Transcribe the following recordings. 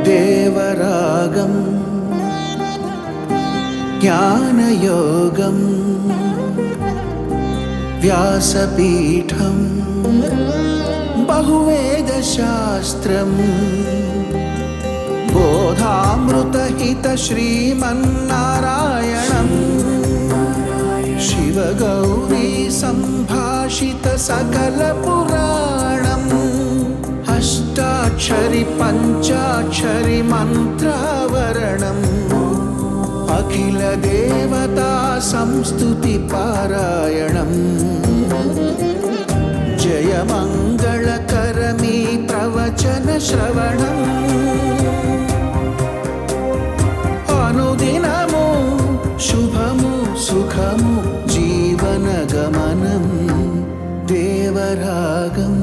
దేవరాగం జ్ఞానయోగం వ్యాసపీఠం బహువేదశాస్త్రం బోధామృతహిత శ్రీమన్నారాయణం శివగౌరీ సంభాషిత సకల పురాణం అష్టాక్షరి పంచాక్షరి మంత్రావరణం అఖిల దేవతా సంస్తుతి పారాయణం జయమంగళకరమీ ప్రవచన శ్రవణం అనుదినము శుభము సుఖము జీవన గమనం దేవరాగం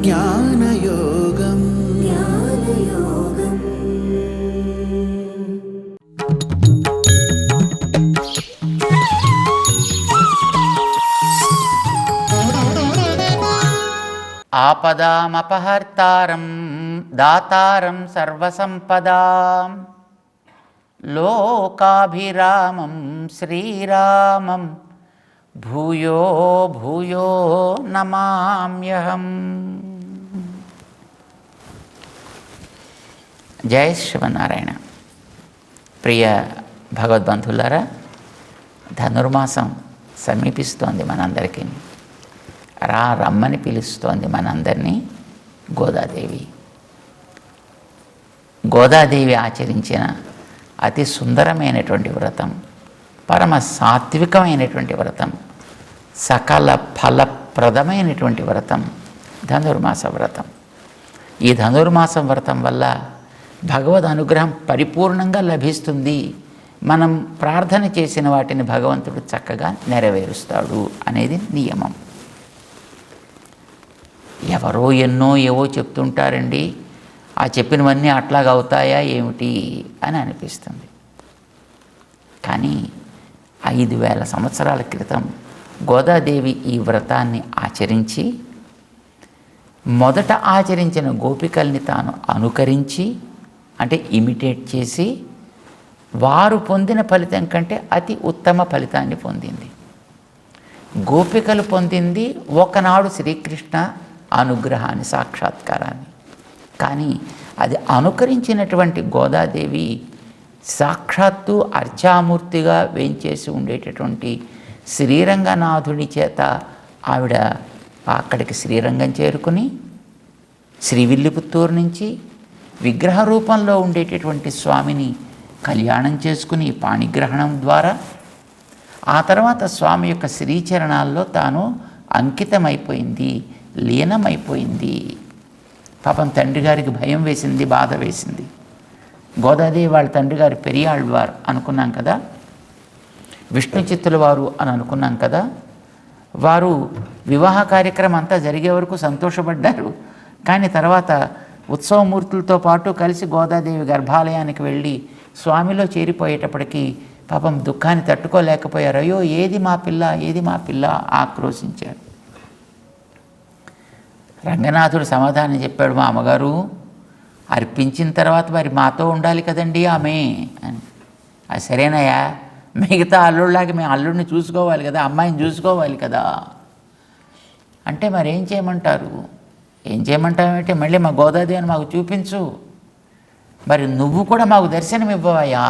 జ్ఞానయోగం ఆపదామపహర్తారం దాతారం సర్వసంపదాం లోకాభిరామం శ్రీరామం భూయో భూయో నమామ్యహం. జై శ్రీమన్నారాయణ. ప్రియ భగవద్బంధులారా, ధనుర్మాసం సమీపిస్తోంది. మనందరికీ రమ్మని పిలుస్తోంది మనందరినీ గోదాదేవి. గోదాదేవి ఆచరించిన అతి సుందరమైనటువంటి వ్రతం, పరమ సాత్వికమైనటువంటి వ్రతం, సకల ఫలప్రదమైనటువంటి వ్రతం ధనుర్మాస వ్రతం. ఈ ధనుర్మాసం వ్రతం వల్ల భగవద్ అనుగ్రహం పరిపూర్ణంగా లభిస్తుంది. మనం ప్రార్థన చేసిన వాటిని భగవంతుడు చక్కగా నెరవేరుస్తాడు అనేది నియమం. ఎవరో ఎన్నో ఏవో చెప్తుంటారండి, ఆ చెప్పినవన్నీ అట్లాగా అవుతాయా ఏమిటి అని అనిపిస్తుంది. కానీ 5000 సంవత్సరాల క్రితం గోదాదేవి ఈ వ్రతాన్ని ఆచరించి, మొదట ఆచరించిన గోపికల్ని తాను అనుకరించి, అంటే ఇమిటేట్ చేసి, వారు పొందిన ఫలితం కంటే అతి ఉత్తమ ఫలితాన్ని పొందింది. గోపికలు పొందింది ఒకనాడు శ్రీకృష్ణ అనుగ్రహాన్ని, సాక్షాత్కారాన్ని. కానీ అది అనుకరించినటువంటి గోదాదేవి సాక్షాత్తు అర్చామూర్తిగా వేంచేసి ఉండేటటువంటి శ్రీరంగనాథుడి చేత ఆవిడ అక్కడికి శ్రీరంగం చేరుకుని, శ్రీవిల్లిపుత్తూరు నుంచి విగ్రహ రూపంలో ఉండేటటువంటి స్వామిని కళ్యాణం చేసుకుని పాణిగ్రహణం ద్వారా ఆ తర్వాత స్వామి యొక్క శ్రీచరణాల్లో తాను అంకితమైపోయింది, లీనమైపోయింది. పాపం తండ్రి గారికి భయం వేసింది, బాధ వేసింది. గోదాదేవి వాళ్ళ తండ్రి గారు పెరియాళ్వారు అనుకున్నాం కదా, విష్ణు చిత్తుల వారు అని అనుకున్నాం కదా. వారు వివాహ కార్యక్రమం అంతా జరిగే వరకు సంతోషపడ్డారు. కానీ తర్వాత ఉత్సవమూర్తులతో పాటు కలిసి గోదాదేవి గర్భాలయానికి వెళ్ళి స్వామిలో చేరిపోయేటప్పటికీ పాపం దుఃఖాన్ని తట్టుకోలేకపోయారు. అయ్యో ఏది మా పిల్ల, ఏది మా పిల్ల ఆక్రోశించారు. రంగనాథుడు సమాధానం చెప్పాడు, మా అమ్మగారు అర్పించిన తర్వాత మరి మాతో ఉండాలి కదండి ఆమె అని. అది సరేనయ్యా, మిగతా అల్లుళ్ళలాగా మేము అల్లుడిని చూసుకోవాలి కదా, అమ్మాయిని చూసుకోవాలి కదా అంటే మరి ఏం చేయమంటారు? ఏం చేయమంటావేంటి, మళ్ళీ మా గోదాదేవిని మాకు చూపించు, మరి నువ్వు కూడా మాకు దర్శనం ఇవ్వవయ్యా.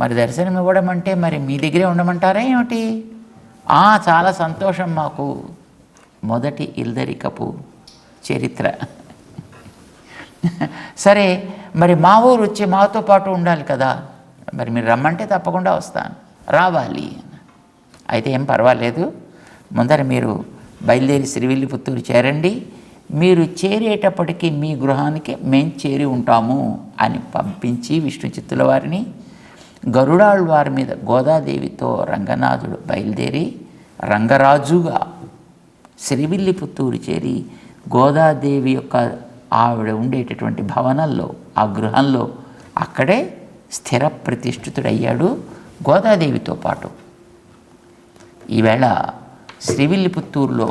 మరి దర్శనం ఇవ్వడం అంటే మరి మీ దగ్గరే ఉండమంటారా ఏమిటి? చాలా సంతోషం మాకు. మొదటి ఇల్దరికపు చరిత్ర. సరే, మరి మా ఊరు వచ్చి మాతో పాటు ఉండాలి కదా, మరి మీరు రమ్మంటే తప్పకుండా వస్తాను, రావాలి. అయితే ఏం పర్వాలేదు, ముందర మీరు బయలుదేరి శ్రీవిల్లిపుత్తూరు చేరండి, మీరు చేరేటప్పటికీ మీ గృహానికి మేము చేరి ఉంటాము అని పంపించి విష్ణు చిత్తుల వారిని గరుడాళ్వారి మీద గోదాదేవితో రంగనాథుడు బయలుదేరి రంగరాజుగా శ్రీవిల్లిపుత్తూరు చేరి గోదాదేవి యొక్క ఆవిడ ఉండేటటువంటి భవనంలో, ఆ గృహంలో అక్కడే స్థిర ప్రతిష్ఠితుడయ్యాడు గోదాదేవితో పాటు. ఈవేళ శ్రీవిల్లిపుత్తూరులో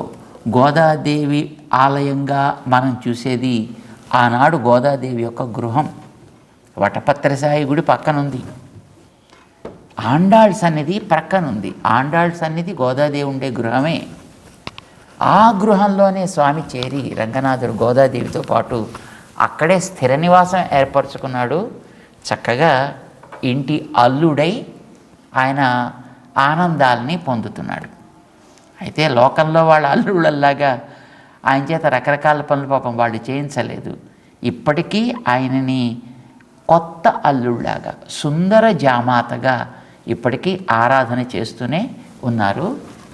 గోదాదేవి ఆలయంగా మనం చూసేది ఆనాడు గోదాదేవి యొక్క గృహం. వటపత్రసాయి గుడి పక్కనుంది, ఆండాళ్ సన్నిధి ప్రక్కనుంది. ఆండాళ్ సన్నిధి గోదాదేవి ఉండే గృహమే. ఆ గృహంలోనే స్వామి చేరి రంగనాథుడు గోదాదేవితో పాటు అక్కడే స్థిర నివాసం ఏర్పరచుకున్నాడు. చక్కగా ఇంటి అల్లుడై ఆయన ఆనందాలని పొందుతున్నాడు. అయితే లోకంలో వాళ్ళ అల్లుళ్ళలాగా ఆయన చేత రకరకాల పనులు పాపం వాళ్ళు చేయించలేదు. ఇప్పటికీ ఆయనని కొత్త అల్లుళ్ళలాగా, సుందర జామాతగా ఇప్పటికీ ఆరాధన చేస్తూనే ఉన్నారు.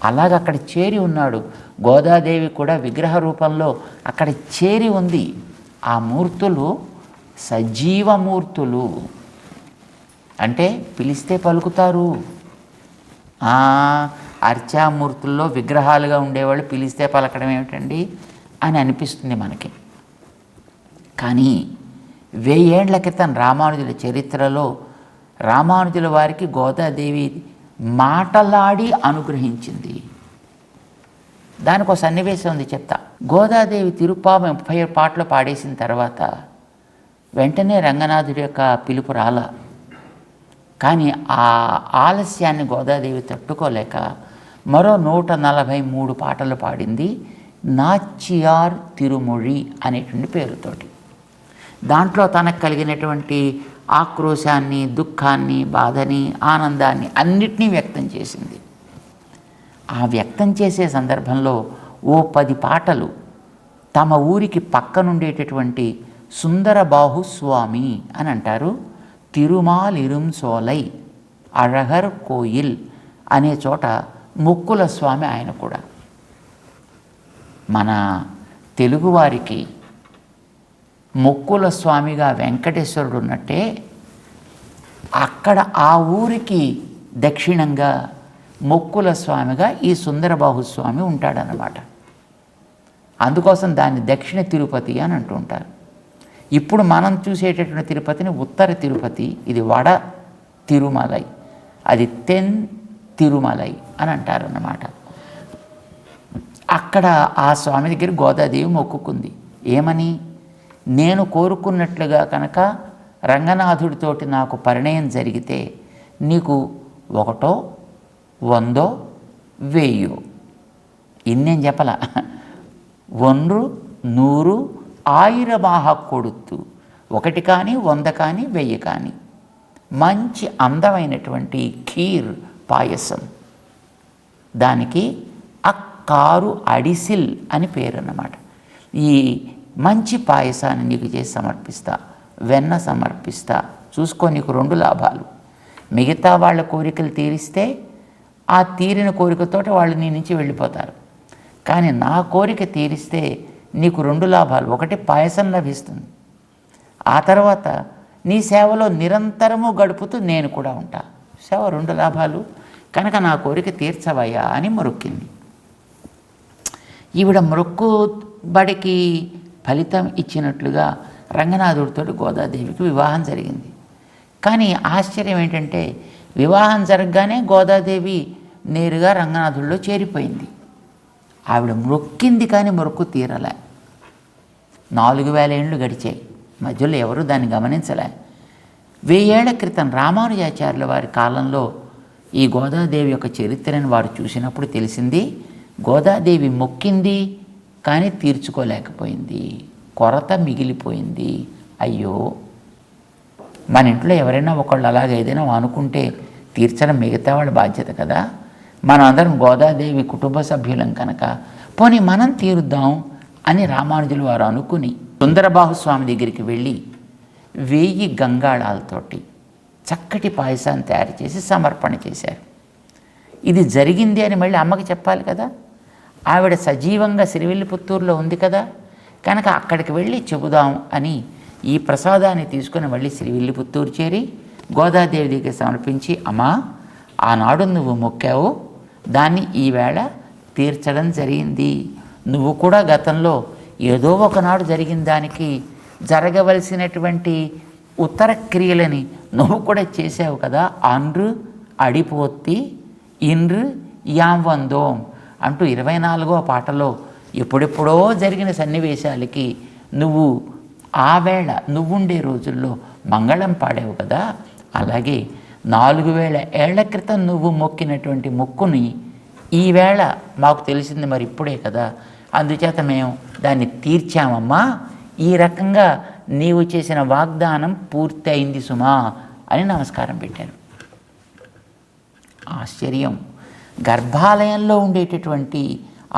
అలాగ అక్కడ చేరి ఉన్నాడు. గోదాదేవి కూడా విగ్రహ రూపంలో అక్కడ చేరి ఉంది. ఆ మూర్తులు సజీవమూర్తులు, అంటే పిలిస్తే పలుకుతారు. అర్చామూర్తుల్లో విగ్రహాలుగా ఉండేవాళ్ళు పిలిస్తే పలకడం ఏమిటండి అని అనిపిస్తుంది మనకి. కానీ 1000 ఏళ్ల క్రితం రామానుజుల చరిత్రలో రామానుజుల వారికి గోదాదేవి మాటలాడి అనుగ్రహించింది. దానికి ఒక సన్నివేశం ఉంది, చెప్తా. గోదాదేవి తిరుప్పావ 30 పాటలు పాడేసిన తర్వాత వెంటనే రంగనాథుడి యొక్క పిలుపు రాల. కానీ ఆ ఆలస్యాన్ని గోదాదేవి తట్టుకోలేక మరో 143 పాటలు పాడింది, నాచియార్ తిరుమొഴി అనేటువంటి పేరుతోటి. దాంట్లో తనకు కలిగినటువంటి ఆక్రోశాన్ని, దుఃఖాన్ని, బాధని, ఆనందాన్ని అన్నిటినీ వ్యక్తం చేసింది. ఆ వ్యక్తం చేసే సందర్భంలో ఓ 10 పాటలు తమ ఊరికి పక్కనుండేటటువంటి సుందరబాహు స్వామి అని అంటారు. తిరుమాలిరుం సోలై అழகర్ కోయిల్ అనే చోట మొక్కుల స్వామి ఆయన కూడా. మన తెలుగువారికి మొక్కుల స్వామిగా వెంకటేశ్వరుడు ఉన్నట్టే అక్కడ ఆ ఊరికి దక్షిణంగా మొక్కుల స్వామిగా ఈ సుందరబాహు స్వామి ఉంటాడనమాట. అందుకోసం దాన్ని దక్షిణ తిరుపతి అని అంటూ ఉంటారు. ఇప్పుడు మనం చూసేటటువంటి తిరుపతిని ఉత్తర తిరుపతి, ఇది వడ తిరుమలై, అది తెన్ తిరుమలై అని అంటారన్నమాట. అక్కడ ఆ స్వామి దగ్గర గోదాదేవి మొక్కుకుంది. ఏమని? నేను కోరుకున్నట్లుగా కనుక రంగనాథుడితోటి నాకు పరిణయం జరిగితే నీకు 100, 100, 1000 ఇన్నేం చెప్పలా, 100, 100, 1000 కొడుతు, 1 కానీ 100 కానీ 1000 కానీ మంచి అందమైనటువంటి ఖీర్ పాయసం, దానికి అక్కారు అడిసిల్ అని పేరు అన్నమాట. ఈ మంచి పాయసాన్ని నీకు చేసి సమర్పిస్తా, వెన్న సమర్పిస్తా. చూసుకో, నీకు 2 లాభాలు. మిగతా వాళ్ళ కోరికలు తీరిస్తే ఆ తీరిన కోరికతోటి వాళ్ళు నీ నుంచి వెళ్ళిపోతారు. కానీ నా కోరిక తీరిస్తే నీకు 2 లాభాలు. 1 పాయసం లభిస్తుంది, ఆ తర్వాత నీ సేవలో నిరంతరము గడుపుతూ నేను కూడా ఉంటా. సేవ 2 లాభాలు కనుక నా కోరిక తీర్చవయ్యా అని మొరుక్కింది. ఈవిడ మొక్కుబడికి ఫలితం ఇచ్చినట్లుగా రంగనాథుడితో గోదాదేవికి వివాహం జరిగింది. కానీ ఆశ్చర్యం ఏంటంటే వివాహం జరగగానే గోదాదేవి నేరుగా రంగనాథుడిలో చేరిపోయింది. ఆవిడ మొక్కింది కానీ మొక్కు తీరలే. 4000 ఏళ్ళు గడిచాయి, మధ్యలో ఎవరు దాన్ని గమనించలే. 1000 ఏళ్ల క్రితం రామానుజాచార్యుల వారి కాలంలో ఈ గోదాదేవి యొక్క చరిత్రను వారు చూసినప్పుడు తెలిసింది, గోదాదేవి మొక్కింది కానీ తీర్చుకోలేకపోయింది, కొరత మిగిలిపోయింది. అయ్యో, మన ఇంట్లో ఎవరైనా ఒకళ్ళు అలాగ ఏదైనా అనుకుంటే తీర్చడం మిగతా వాళ్ళ బాధ్యత కదా. మనం అందరం గోదాదేవి కుటుంబ సభ్యులం కనుక పోనీ మనం తీరుద్దాం అని రామానుజులు వారు అనుకుని సుందరబాహు స్వామి దగ్గరికి వెళ్ళి 1000 గంగాళాలతోటి చక్కటి పాయసాన్ని తయారు చేసి సమర్పణ చేశారు. ఇది జరిగింది అని మళ్ళీ అమ్మకి చెప్పాలి కదా. ఆవిడ సజీవంగా శ్రీవిల్లిపుత్తూరులో ఉంది కదా, కనుక అక్కడికి వెళ్ళి చెబుదాం అని ఈ ప్రసాదాన్ని తీసుకుని మళ్ళీ శ్రీవిల్లిపుత్తూరు చేరి గోదాదేవి దగ్గర సమర్పించి, అమ్మా, ఆనాడు నువ్వు మొక్కావు, దాన్ని ఈవేళ తీర్చడం జరిగింది. నువ్వు కూడా గతంలో ఏదో ఒకనాడు జరిగిన దానికి జరగవలసినటువంటి ఉత్తర క్రియలని నువ్వు కూడా చేసావు కదా. అన్రు అడిపోత్తి ఇన్రు యాం వందోం అంటూ 24వ పాటలో ఎప్పుడెప్పుడో జరిగిన సన్నివేశాలకి నువ్వు ఆ వేళ నువ్వుండే రోజుల్లో మంగళం పాడావు కదా, అలాగే 4000 ఏళ్ల క్రితం నువ్వు మొక్కినటువంటి మొక్కుని ఈవేళ మాకు తెలిసింది మరి ఇప్పుడే కదా, అందుచేత మేము దాన్ని తీర్చామమ్మా, ఈ రకంగా నీవు చేసిన వాగ్దానం పూర్తి అయింది సుమా అని నమస్కారం పెట్టారు. ఆశ్చర్యం, గర్భాలయంలో ఉండేటటువంటి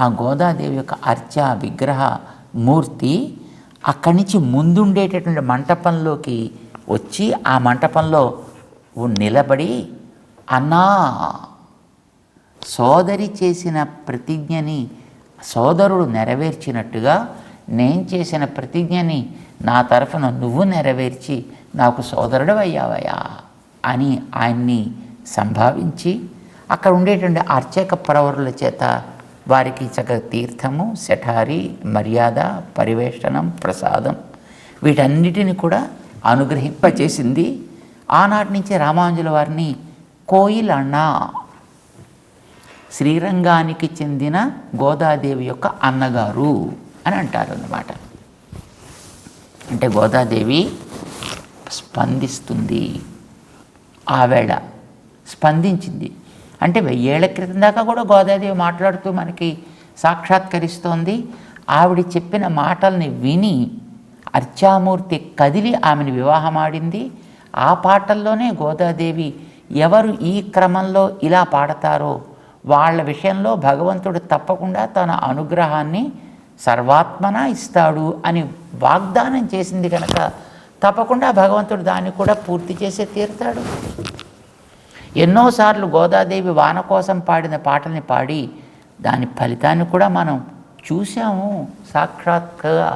ఆ గోదాదేవి యొక్క అర్చా విగ్రహ మూర్తి అక్కడి నుంచి ముందుండేటటువంటి మంటపంలోకి వచ్చి ఆ మంటపంలో నిలబడి, అన్నా, సోదరి చేసిన ప్రతిజ్ఞని సోదరుడు నెరవేర్చినట్టుగా నేను చేసిన ప్రతిజ్ఞని నా తరఫున నువ్వు నెరవేర్చి నాకు సోదరుడు అయ్యావయ్యా అని ఆయన్ని సంభావించి అక్కడ ఉండేటువంటి అర్చక ప్రవరుల చేత వారికి చక్కగా తీర్థము, శఠారి, మర్యాద, పరివేష్టనం, ప్రసాదం వీటన్నిటిని కూడా అనుగ్రహింపచేసింది. ఆనాటి నుంచి రామానుజుల వారిని కోయిల్ అన్నా, శ్రీరంగానికి చెందిన గోదాదేవి యొక్క అన్నగారు అని అంటారు అన్నమాట. అంటే గోదాదేవి స్పందిస్తుంది, ఆవేళ స్పందించింది. అంటే 1000 ఏళ్ల క్రితం దాకా కూడా గోదాదేవి మాట్లాడుతూ మనకి సాక్షాత్కరిస్తోంది. ఆవిడ చెప్పిన మాటల్ని విని అర్చామూర్తి కదిలి ఆమెను వివాహమాడింది. ఆ పాటల్లోనే గోదాదేవి ఎవరు ఈ క్రమంలో ఇలా పాడతారో వాళ్ళ విషయంలో భగవంతుడు తప్పకుండా తన అనుగ్రహాన్ని సర్వాత్మన ఇస్తాడు అని వాగ్దానం చేసింది కనుక తప్పకుండా భగవంతుడు దాన్ని కూడా పూర్తి చేసే తీరుతాడు. ఎన్నోసార్లు గోదాదేవి వాన కోసం పాడిన పాటల్ని పాడి దాని ఫలితాన్ని కూడా మనం చూసాము సాక్షాత్గా.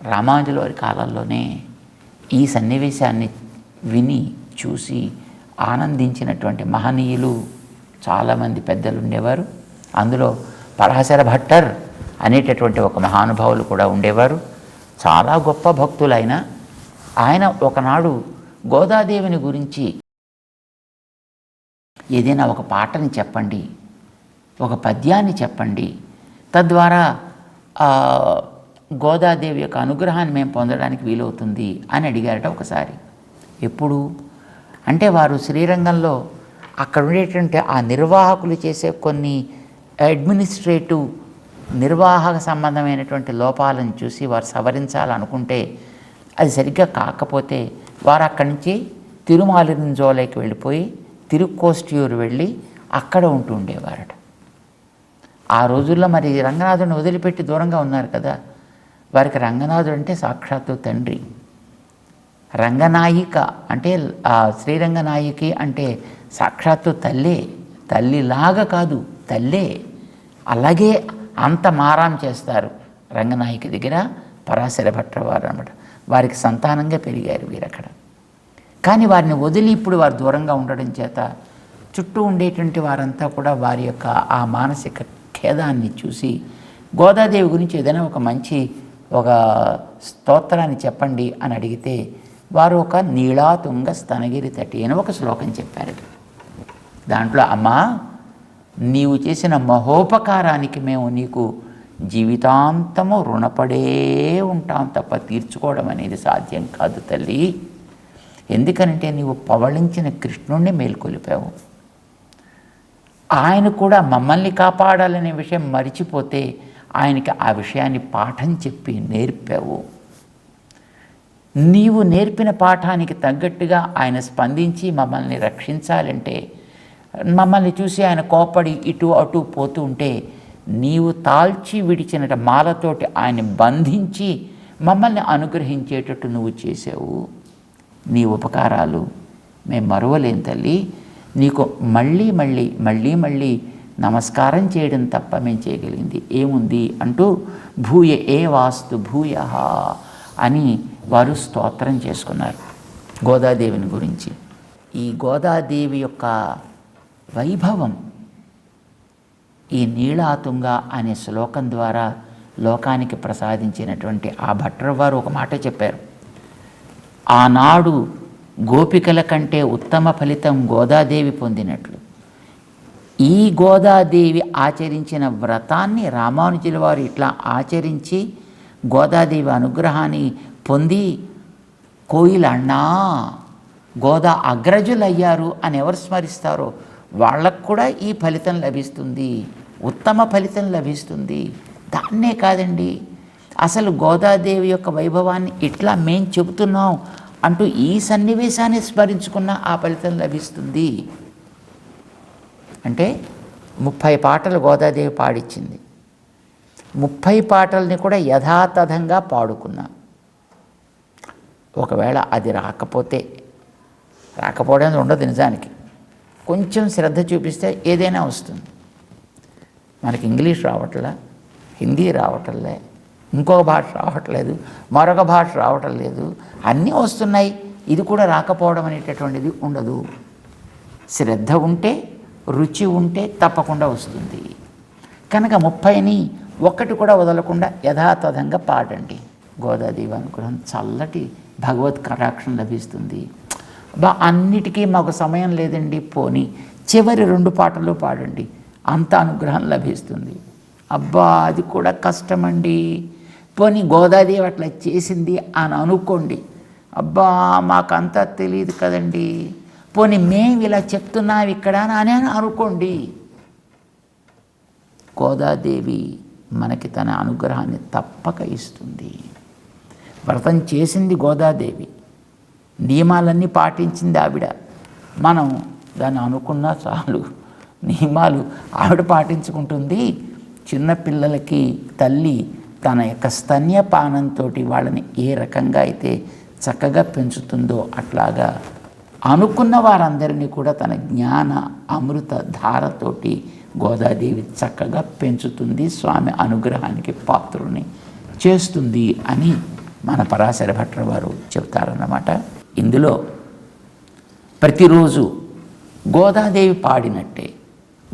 రామానుజుల వారి కాలంలోనే ఈ సన్నివేశాన్ని విని చూసి ఆనందించినటువంటి మహనీయులు చాలామంది పెద్దలు ఉండేవారు. అందులో పరాశర భట్టర్ అనేటటువంటి ఒక మహానుభావులు కూడా ఉండేవారు. చాలా గొప్ప భక్తులైన ఆయన ఒకనాడు గోదాదేవిని గురించి ఏదైనా ఒక పాటని చెప్పండి, ఒక పద్యాన్ని చెప్పండి, తద్వారా గోదాదేవి యొక్క అనుగ్రహాన్ని మేము పొందడానికి వీలవుతుంది అని అడిగారట ఒకసారి. ఎప్పుడు అంటే వారు శ్రీరంగంలో అక్కడ ఉండేటువంటి ఆ నిర్వాహకులు చేసే కొన్ని అడ్మినిస్ట్రేటివ్ నిర్వాహక సంబంధమైనటువంటి లోపాలను చూసి వారు సవరించాలనుకుంటే అది సరిగ్గా కాకపోతే వారు అక్కడి నుంచి తిరుమాలింజోలకి వెళ్ళిపోయి తిరుక్కోస్టియూరు వెళ్ళి అక్కడ ఉంటూ ఉండేవారట. ఆ రోజుల్లో మరి రంగనాథుడిని వదిలిపెట్టి దూరంగా ఉన్నారు కదా, వారికి రంగనాథుడు అంటే సాక్షాత్తు తండ్రి. రంగనాయిక అంటే శ్రీరంగనాయకి అంటే సాక్షాత్తు తల్లే, తల్లిలాగా కాదు తల్లే. అలాగే అంత మారాం చేస్తారు రంగనాయకి దగ్గర పరాశర భట్రవారు అన్నమాట. వారికి సంతానంగా పెరిగారు వీరక్కడ. కానీ వారిని వదిలి ఇప్పుడు వారు దూరంగా ఉండడం చేత చుట్టూ ఉండేటువంటి వారంతా కూడా వారి యొక్క ఆ మానసిక ఖేదాన్ని చూసి గోదాదేవి గురించి ఏదైనా ఒక మంచి ఒక స్తోత్రాన్ని చెప్పండి అని అడిగితే వారు ఒక నీళాతుంగ స్తనగిరి తటి అని ఒక శ్లోకం చెప్పారు. దాంట్లో అమ్మా, నీవు చేసిన మహోపకారానికి మేము నీకు జీవితాంతము రుణపడే ఉంటాం తప్ప తీర్చుకోవడం అనేది సాధ్యం కాదు తల్లి. ఎందుకనంటే నీవు పవళించిన కృష్ణుణ్ణి మేల్కొలిపావు. ఆయన కూడా మమ్మల్ని కాపాడాలనే విషయం మరిచిపోతే ఆయనకి ఆ విషయాన్ని పాఠం చెప్పి నేర్పావు. నీవు నేర్పిన పాఠానికి తగ్గట్టుగా ఆయన స్పందించి మమ్మల్ని రక్షించాలంటే మమ్మల్ని చూసి ఆయన కోపడి ఇటు అటు పోతూ ఉంటే నీవు తాల్చి విడిచిన మాలతోటి ఆయన బంధించి మమ్మల్ని అనుగ్రహించేటట్టు నువ్వు చేసావు. నీ ఉపకారాలు మేము మరువలేం తల్లి. నీకు మళ్ళీ మళ్ళీ మళ్ళీ మళ్ళీ నమస్కారం చేయడం తప్ప మేము చేయగలిగింది ఏముంది అంటూ భూయ ఏ వాస్తు భూయ అని వారు స్తోత్రం చేసుకున్నారు గోదాదేవిని గురించి. ఈ గోదాదేవి యొక్క వైభవం ఈ నీళాతుంగ అనే శ్లోకం ద్వారా లోకానికి ప్రసాదించినటువంటి ఆ భట్రవారు ఒక మాట చెప్పారు. ఆనాడు గోపికల కంటే ఉత్తమ ఫలితం గోదాదేవి పొందినట్లు ఈ గోదాదేవి ఆచరించిన వ్రతాన్ని రామానుజుల వారు ఇట్లా ఆచరించి గోదాదేవి అనుగ్రహాన్ని పొంది కోయిలన్నా గోదా అగ్రజులయ్యారు అని ఎవరు స్మరిస్తారో వాళ్ళకు కూడా ఈ ఫలితం లభిస్తుంది, ఉత్తమ ఫలితం లభిస్తుంది. దాన్నే కాదండి, అసలు గోదాదేవి యొక్క వైభవాన్ని ఇట్లా మేం చెబుతున్నాం అంటూ ఈ సన్నివేశాన్ని స్మరించుకున్న ఆ ఫలితం లభిస్తుంది. అంటే 30 పాటలు గోదాదేవి పాడిచ్చింది. 30 పాటల్ని కూడా యథాతథంగా పాడుకున్నాం. ఒకవేళ అది రాకపోవడం ఉండదు. నిజానికి కొంచెం శ్రద్ధ చూపిస్తే ఏదైనా వస్తుంది. మనకి ఇంగ్లీష్ రావట్లే, హిందీ రావట్లే, ఇంకొక భాష రావట్లేదు, మరొక భాష రావటం లేదు, అన్నీ వస్తున్నాయి. ఇది కూడా రాకపోవడం అనేటటువంటిది ఉండదు. శ్రద్ధ ఉంటే, రుచి ఉంటే తప్పకుండా వస్తుంది. కనుక 30ని ఒక్కటి కూడా వదలకుండా యథాతథంగా పాడండి. గోదాదేవి అనుగ్రహం చల్లటి భగవత్ కటాక్షం లభిస్తుంది. అన్నిటికీ మాకు సమయం లేదండి, పోని చివరి 2 పాటలు పాడండి, అంత అనుగ్రహం లభిస్తుంది. అబ్బా అది కూడా కష్టమండి, పోనీ గోదాదేవి అట్లా చేసింది అని అనుకోండి. అబ్బా మాకంతా తెలియదు కదండి, పోనీ మేము ఇలా చెప్తున్నాం ఇక్కడ అని అనుకోండి. గోదాదేవి మనకి తన అనుగ్రహాన్ని తప్పక ఇస్తుంది. వ్రతం చేసింది గోదాదేవి, నియమాలన్నీ పాటించింది ఆవిడ. మనం దాన్ని అనుకున్నా చాలు, నియమాలు ఆవిడ పాటించుకుంటుంది. చిన్నపిల్లలకి తల్లి తన యొక్క స్తన్యపానంతో వాళ్ళని ఏ రకంగా అయితే చక్కగా పెంచుతుందో అట్లాగా అనుకున్న వారందరినీ కూడా తన జ్ఞాన అమృత ధారతోటి గోదాదేవి చక్కగా పెంచుతుంది, స్వామి అనుగ్రహానికి పాత్రుని చేస్తుంది అని మన పరాశర భట్టర్ వారు చెప్తారన్నమాట. ఇందులో ప్రతిరోజు గోదాదేవి పాడినట్టే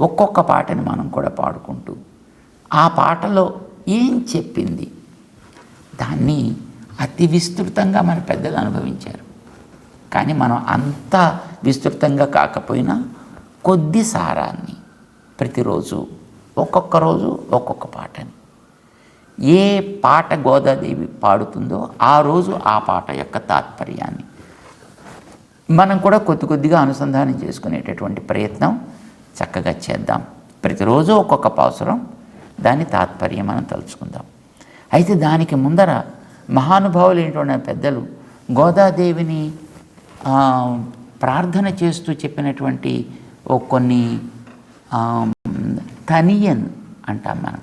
ఒక్కొక్క పాటని మనం కూడా పాడుకుంటూ ఆ పాటలో ఏం చెప్పింది దాన్ని అతి విస్తృతంగా మన పెద్దలు అనుభవించారు. కానీ మనం అంత విస్తృతంగా కాకపోయినా కొద్ది సారాన్ని ప్రతిరోజు ఒక్కొక్క రోజు ఒక్కొక్క పాటని, ఏ పాట గోదాదేవి పాడుతుందో ఆ రోజు ఆ పాట యొక్క తాత్పర్యాన్ని మనం కూడా కొద్దిగా అనుసంధానం చేసుకునేటటువంటి ప్రయత్నం చక్కగా చేద్దాం. ప్రతిరోజు ఒక్కొక్క పాసురం, దాని తాత్పర్యం మనం తలుచుకుందాం. అయితే దానికి ముందర మహానుభావులు ఏంటంటే పెద్దలు గోదాదేవిని ప్రార్థన చేస్తూ చెప్పినటువంటి కొన్ని తనియన్ అంటాం మనం,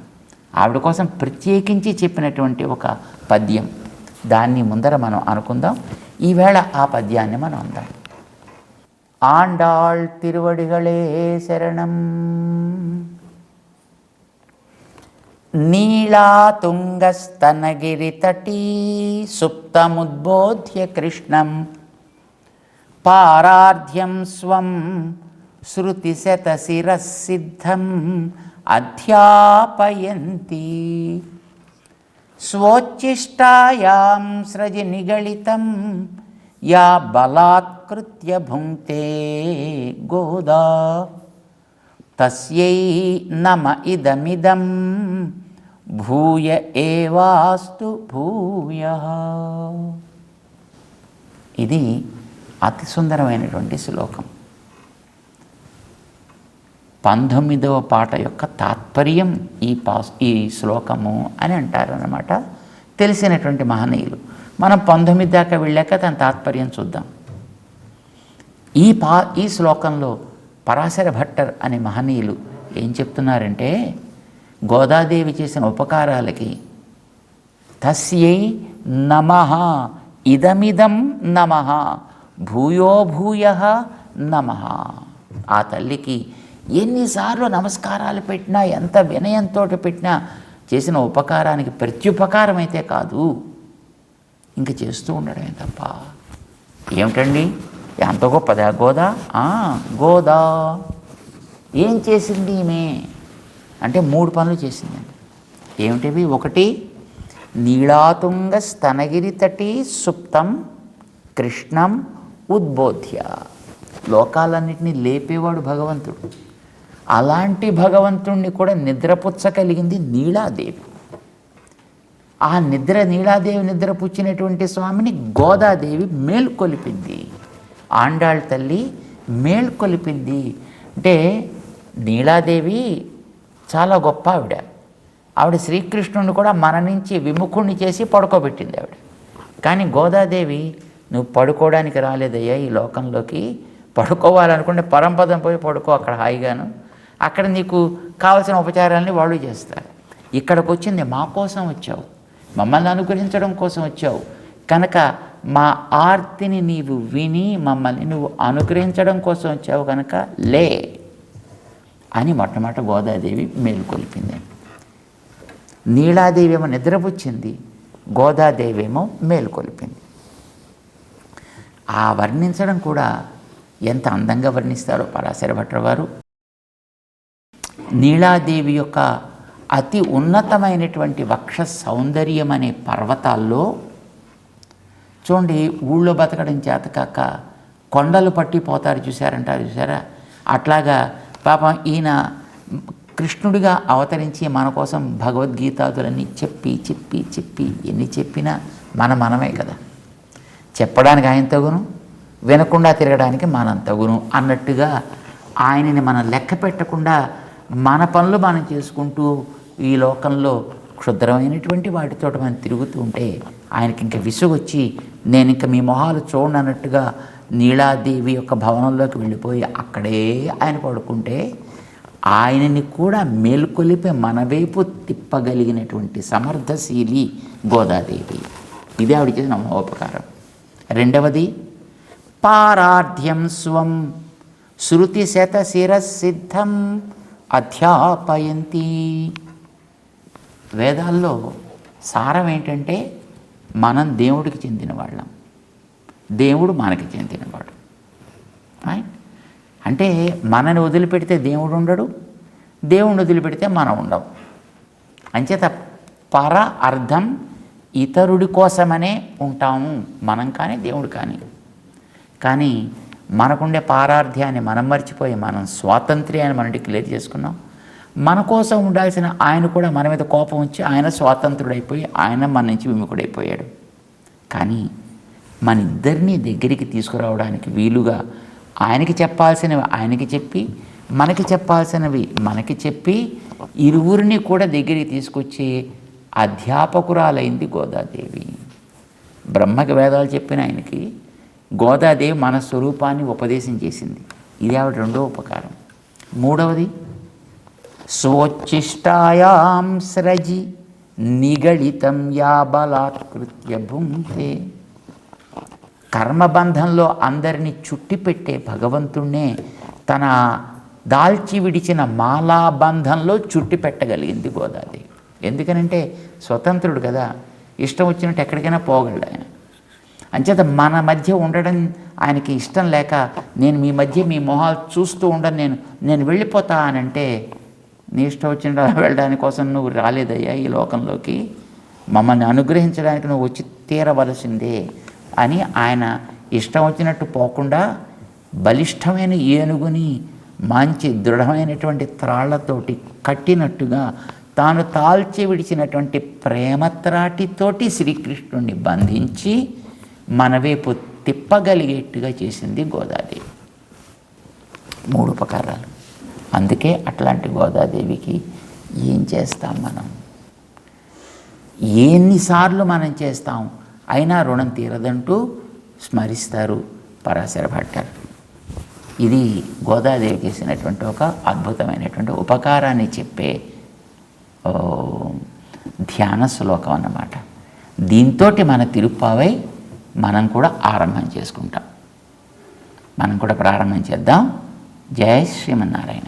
ఆవిడ కోసం ప్రత్యేకించి చెప్పినటువంటి ఒక పద్యం, దాన్ని ముందర మనం అనుకుందాం. ఈవేళ ఆ పద్యాన్ని మనం అందాం. ఆండాళ్ తిరువడిగళే శరణం. నీళాతుంగస్తనగిరితటీ సుప్తముద్బోధ్య కృష్ణం పారార్ధ్యం స్వం శృతిశతశిరసిద్ధం అధ్యాపయంతి స్వోచ్ఛిష్టాయాం స్రజి నిగళితం యా బలాత్కృత్య భుంక్తే గోదా తస్యై నమ ఇదమిదం భూయ ఏవాస్తు భూయః. ఇది అతి సుందరమైనటువంటి శ్లోకం. 19వ పాట యొక్క తాత్పర్యం ఈ శ్లోకము అని అంటారన్నమాట తెలిసినటువంటి మహనీయులు. మనం 19 దాకా వెళ్ళాక దాని తాత్పర్యం చూద్దాం. ఈ శ్లోకంలో పరాశర భట్టర్ అనే మహనీయులు ఏం చెప్తున్నారంటే, గోదాదేవి చేసిన ఉపకారాలకి తస్యై నమః ఇదమిదం నమః భూయో భూయః నమః. ఆ తల్లికి ఎన్నిసార్లు నమస్కారాలు పెట్టినా, ఎంత వినయంతో పెట్టినా చేసిన ఉపకారానికి ప్రత్యుపకారం అయితే కాదు, ఇంక చేస్తూ ఉండడమే తప్ప. ఏమిటండి ఎంత గొప్పదా గోదా? గోదా ఏం చేసింది ఈమె అంటే 3 పనులు చేసిందండి. ఏమిటివి? 1 నీళాతుంగ స్తనగిరి తటీ సుప్తం కృష్ణం ఉద్బోధ్య. లోకాలన్నింటినీ లేపేవాడు భగవంతుడు. అలాంటి భగవంతుణ్ణి కూడా నిద్రపుచ్చగలిగింది నీలాదేవి. ఆ నీలాదేవి నిద్రపుచ్చినటువంటి స్వామిని గోదాదేవి మేల్కొలిపింది. ఆండాళ్ తల్లి మేల్కొలిపింది. అంటే నీలాదేవి చాలా గొప్ప ఆవిడ శ్రీకృష్ణుని కూడా మన నుంచి విముఖుణ్ణి చేసి పడుకోబెట్టింది ఆవిడ. కానీ గోదాదేవి నువ్వు పడుకోవడానికి రాలేదయ్యా ఈ లోకంలోకి, పడుకోవాలనుకుంటే పరంపదం పోయి పడుకో అక్కడ హాయిగాను, అక్కడ నీకు కావలసిన ఉపచారాలని వాళ్ళు చేస్తారు. ఇక్కడికి వచ్చింది మా కోసం వచ్చావు, మమ్మల్ని అనుగ్రహించడం కోసం వచ్చావు కనుక మా ఆర్తిని నీవు విని మమ్మల్ని నువ్వు అనుగ్రహించడం కోసం వచ్చావు కనుక లే అని మొట్టమొదట గోదాదేవి మేలుకొల్పింది. నీలాదేవి ఏమో నిద్రపుచ్చింది, గోదాదేవి ఏమో మేలుకొల్పింది. ఆ వర్ణించడం కూడా ఎంత అందంగా వర్ణిస్తారో పరాశర భట్టర్ వారు. నీలాదేవి యొక్క అతి ఉన్నతమైనటువంటి వక్ష సౌందర్యం అనే పర్వతాల్లో చూడండి, ఊళ్ళో బతకడం చేతకాక కొండలు పట్టిపోతారు చూసారా, అట్లాగా పాపం ఈయన కృష్ణుడిగా అవతరించి మన కోసం భగవద్గీతాదులన్నీ చెప్పి చెప్పి చెప్పి ఎన్ని చెప్పినా మనమే కదా, చెప్పడానికి ఆయన తగును, వినకుండా తిరగడానికి మనం తగును అన్నట్టుగా ఆయనని మనం లెక్క పెట్టకుండా మన పనులు మనం చేసుకుంటూ ఈ లోకంలో క్షుద్రమైనటువంటి వాటితో మనం తిరుగుతూ ఉంటే ఆయనకి ఇంకా విసుగొచ్చి నేను ఇంకా మీ మొహాలు చూడను అన్నట్టుగా నీలాదేవి యొక్క భవనంలోకి వెళ్ళిపోయి అక్కడే ఆయన పడుకుంటే ఆయనని కూడా మేల్కొలిపి మన వైపు తిప్పగలిగినటువంటి సమర్థశీలి గోదాదేవి. ఇది ఆవిడ చేసిన మహోపకారం. రెండవది పారార్థ్యం స్వం శృతి శతశిరసిద్ధం అధ్యాపయంతి. వేదాల్లో సారం ఏంటంటే మనం దేవుడికి చెందిన వాళ్ళం, దేవుడు మనకి చెందినవాడు. అంటే మనని వదిలిపెడితే దేవుడు ఉండడు, దేవుడిని వదిలిపెడితే మనం ఉండం. అంచేత పర అర్థం ఇతరుడి కోసమనే ఉంటాము మనం కానీ దేవుడు కానీ మనకుండే పారార్థ్యాన్ని మనం మర్చిపోయి మనం స్వాతంత్ర్యాన్ని మనం డిక్లేర్ చేసుకున్నాం. మన కోసం ఉండాల్సిన ఆయన కూడా మన మీద కోపం వచ్చి ఆయన స్వాతంత్రుడైపోయి ఆయన మన నుంచి విముఖుడైపోయాడు. కానీ మన ఇద్దరినీ దగ్గరికి తీసుకురావడానికి వీలుగా ఆయనకి చెప్పాల్సినవి ఆయనకి చెప్పి మనకి చెప్పాల్సినవి మనకి చెప్పి ఇరువురిని కూడా దగ్గరికి తీసుకొచ్చి అధ్యాపకురాలైంది గోదాదేవి. బ్రహ్మకి వేదాలు చెప్పిన ఆయనకి గోదాదేవి మన స్వరూపాన్ని ఉపదేశం చేసింది. ఇది ఆవిడ రెండో ఉపకారం. మూడవది స్వోచ్ఛిష్టాయాం స్రజి నిగళితం యా బలాత్కృత్య భుంక్తే. కర్మబంధంలో అందరినీ చుట్టిపెట్టే భగవంతుణ్ణే తన దాల్చి విడిచిన మాలాబంధంలో చుట్టి పెట్టగలిగింది గోదాదేవి. ఎందుకనంటే స్వతంత్రుడు కదా, ఇష్టం వచ్చినట్టు ఎక్కడికైనా పోగలడు ఆయన. అంచేత మన మధ్య ఉండడం ఆయనకి ఇష్టం లేక నేను మీ మధ్య మీ మొహాలు చూస్తూ ఉండను, నేను వెళ్ళిపోతా అనంటే నీ ఇష్టం వచ్చిన వెళ్ళడానికి కోసం నువ్వు రాలేదయ్యా ఈ లోకంలోకి, మమ్మల్ని అనుగ్రహించడానికి నువ్వు వచ్చి తీరవలసిందే అని ఆయన ఇష్టం వచ్చినట్టు పోకుండా బలిష్టమైన ఏనుగుని మంచి దృఢమైనటువంటి త్రాళ్లతోటి కట్టినట్టుగా తాను తాల్చి విడిచినటువంటి ప్రేమత్రాటితోటి శ్రీకృష్ణుడిని బంధించి మన వైపు తిప్పగలిగేట్టుగా చేసింది గోదాదేవి. మూడు ఉపకారాలు. అందుకే అట్లాంటి గోదాదేవికి ఏం చేస్తాం మనం, ఎన్నిసార్లు మనం చేస్తాం అయినా రుణం తీరదంటూ స్మరిస్తారు పరాశర భట్టర్. ఇది గోదాదేవి చేసినటువంటి ఒక అద్భుతమైనటువంటి ఉపకారాన్ని చెప్పే ధ్యాన శ్లోకం అన్నమాట. దీంతో మన తిరుప్పావై మనం కూడా ఆరంభం చేసుకుంటాం. మనం కూడా ప్రారంభం చేద్దాం. జై శ్రీమన్నారాయణ.